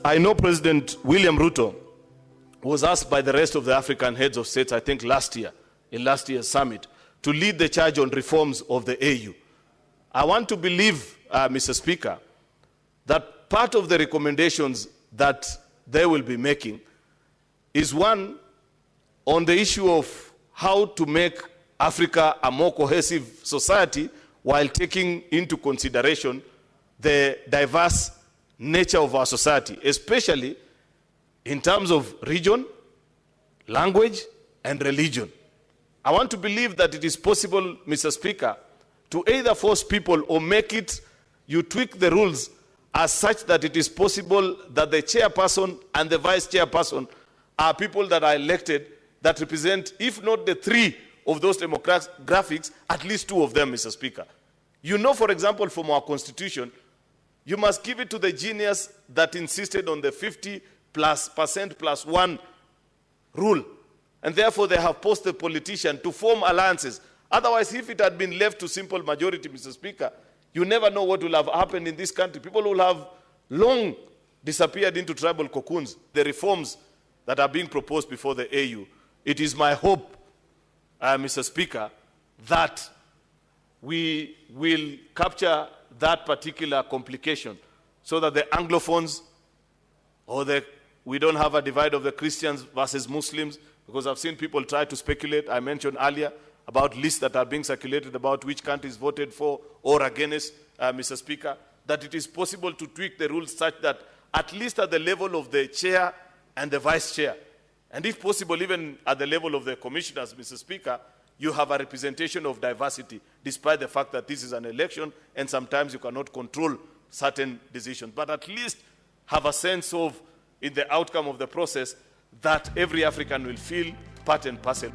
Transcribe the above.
I know President William Ruto was asked by the rest of the African heads of states, I think last year, in last year's summit, to lead the charge on reforms of the AU. I want to believe, Mr. Speaker, that part of the recommendations that they will be making is one on the issue of how to make Africa a more cohesive society while taking into consideration the diverse nature of our society, especially in terms of region, language, and religion. I want to believe that it is possible, Mr. Speaker, to either force people or make it, you tweak the rules as such that it is possible that the chairperson and the vice chairperson are people that are elected that represent, if not the three of those demographics, at least two of them, Mr. Speaker. You know, for example, from our constitution, you must give it to the genius that insisted on the 50% plus one rule. And therefore, they have forced the politician to form alliances. Otherwise, if it had been left to simple majority, Mr. Speaker, you never know what will have happened in this country. People will have long disappeared into tribal cocoons. The reforms that are being proposed before the AU, it is my hope, Mr. Speaker, that we will capture that particular complication so that the Anglophones or we don't have a divide of the Christians versus Muslims, because I've seen people try to speculate. I mentioned earlier about lists that are being circulated about which countries voted for or against, Mr. Speaker, that it is possible to tweak the rules such that at least at the level of the chair and the vice chair, and if possible even at the level of the commissioners, Mr. Speaker, you have a representation of diversity, despite the fact that this is an election and sometimes you cannot control certain decisions. But at least have a sense of, in the outcome of the process, that every African will feel part and parcel.